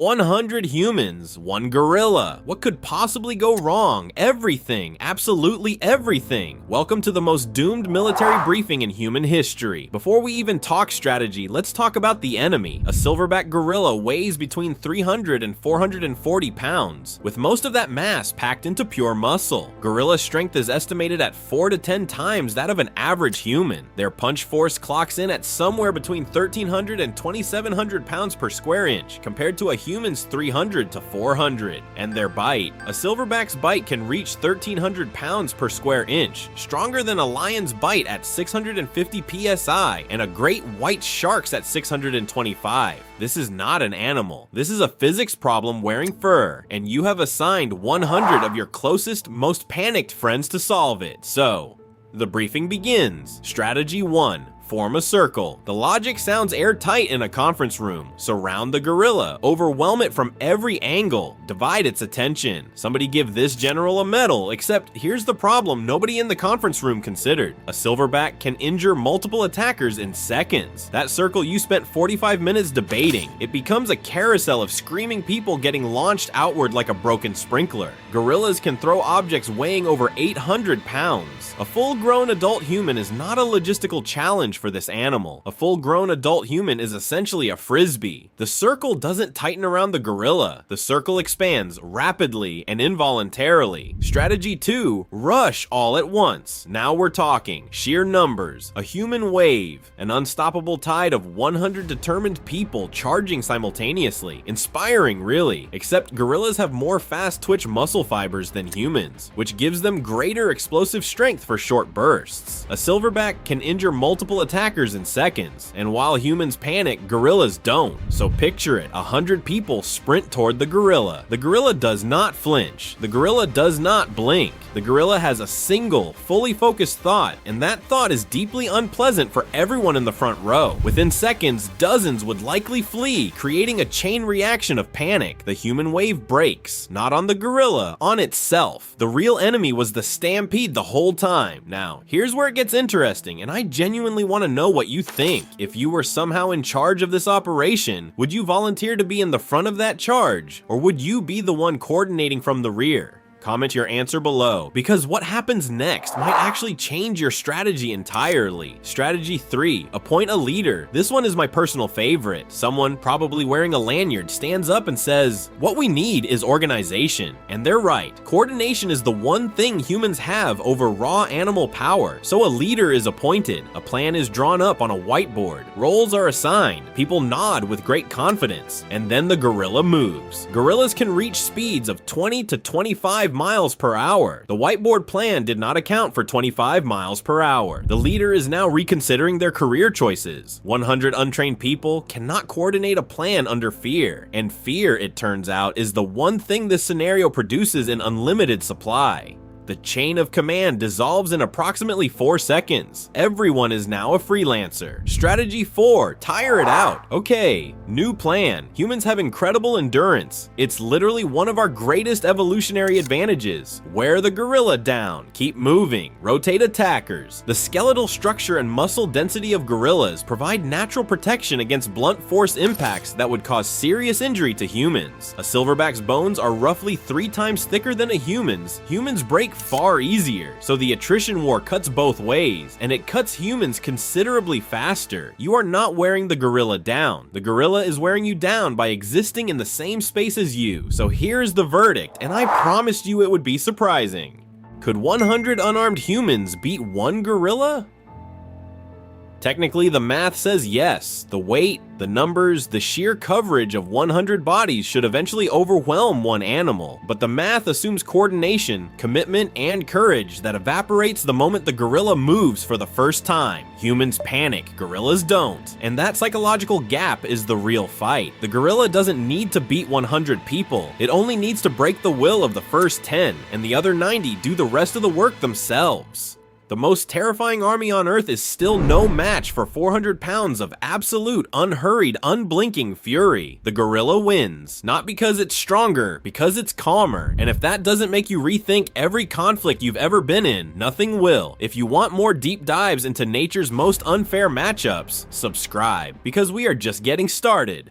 100 humans, 1 gorilla. What could possibly go wrong? Everything, absolutely everything. Welcome to the most doomed military briefing in human history. Before we even talk strategy, let's talk about the enemy. A silverback gorilla weighs between 300 and 440 pounds, with most of that mass packed into pure muscle. Gorilla strength is estimated at 4 to 10 times that of an average human. Their punch force clocks in at somewhere between 1,300 and 2,700 pounds per square inch, compared to a human's 300 to 400. And their bite. A silverback's bite can reach 1,300 pounds per square inch, stronger than a lion's bite at 650 psi, and a great white shark's at 625. This is not an animal. This is a physics problem wearing fur, and you have assigned 100 of your closest, most panicked friends to solve it. So, the briefing begins. Strategy 1. Form a circle. The logic sounds airtight in a conference room. Surround the gorilla. Overwhelm it from every angle. Divide its attention. Somebody give this general a medal, except here's the problem nobody in the conference room considered. A silverback can injure multiple attackers in seconds. That circle you spent 45 minutes debating. It becomes a carousel of screaming people getting launched outward like a broken sprinkler. Gorillas can throw objects weighing over 800 pounds. A full-grown adult human is not a logistical challenge for this animal. A full-grown adult human is essentially a frisbee. The circle doesn't tighten around the gorilla. The circle expands rapidly and involuntarily. Strategy 2. Rush all at once. Now we're talking. Sheer numbers. A human wave. An unstoppable tide of 100 determined people charging simultaneously. Inspiring, really. Except gorillas have more fast-twitch muscle fibers than humans, which gives them greater explosive strength for short bursts. A silverback can injure multiple attackers in seconds, and while humans panic, gorillas don't. So picture it, 100 people sprint toward the gorilla. The gorilla does not flinch. The gorilla does not blink. The gorilla has a single, fully focused thought, and that thought is deeply unpleasant for everyone in the front row. Within seconds, dozens would likely flee, creating a chain reaction of panic. The human wave breaks, not on the gorilla, on itself. The real enemy was the stampede the whole time. Now, here's where it gets interesting, and I genuinely want to know what you think. If you were somehow in charge of this operation, would you volunteer to be in the front of that charge, or would you be the one coordinating from the rear? Comment your answer below, because what happens next might actually change your strategy entirely. Strategy 3. Appoint a leader. This one is my personal favorite. Someone, probably wearing a lanyard, stands up and says, "What we need is organization." And they're right. Coordination is the one thing humans have over raw animal power. So a leader is appointed. A plan is drawn up on a whiteboard. Roles are assigned. People nod with great confidence. And then the gorilla moves. Gorillas can reach speeds of 20 to 25 miles per hour. The whiteboard plan did not account for 25 miles per hour. The leader is now reconsidering their career choices. 100 untrained people cannot coordinate a plan under fear. And fear, it turns out, is the one thing this scenario produces in unlimited supply. The chain of command dissolves in approximately 4 seconds. Everyone is now a freelancer. Strategy 4. Tire it out. Okay, new plan. Humans have incredible endurance. It's literally one of our greatest evolutionary advantages. Wear the gorilla down. Keep moving. Rotate attackers. The skeletal structure and muscle density of gorillas provide natural protection against blunt force impacts that would cause serious injury to humans. A silverback's bones are roughly 3 times thicker than a human's. Humans break far easier, so the attrition war cuts both ways, and it cuts humans considerably faster. You are not wearing the gorilla down. The gorilla is wearing you down by existing in the same space as you. So here's the verdict, and I promised you it would be surprising. Could 100 unarmed humans beat 1 gorilla? Technically, the math says yes. The weight, the numbers, the sheer coverage of 100 bodies should eventually overwhelm 1 animal. But the math assumes coordination, commitment, and courage that evaporates the moment the gorilla moves for the first time. Humans panic, gorillas don't. And that psychological gap is the real fight. The gorilla doesn't need to beat 100 people. It only needs to break the will of the first 10, and the other 90 do the rest of the work themselves. The most terrifying army on Earth is still no match for 400 pounds of absolute, unhurried, unblinking fury. The gorilla wins, not because it's stronger, because it's calmer. And if that doesn't make you rethink every conflict you've ever been in, nothing will. If you want more deep dives into nature's most unfair matchups, subscribe, because we are just getting started.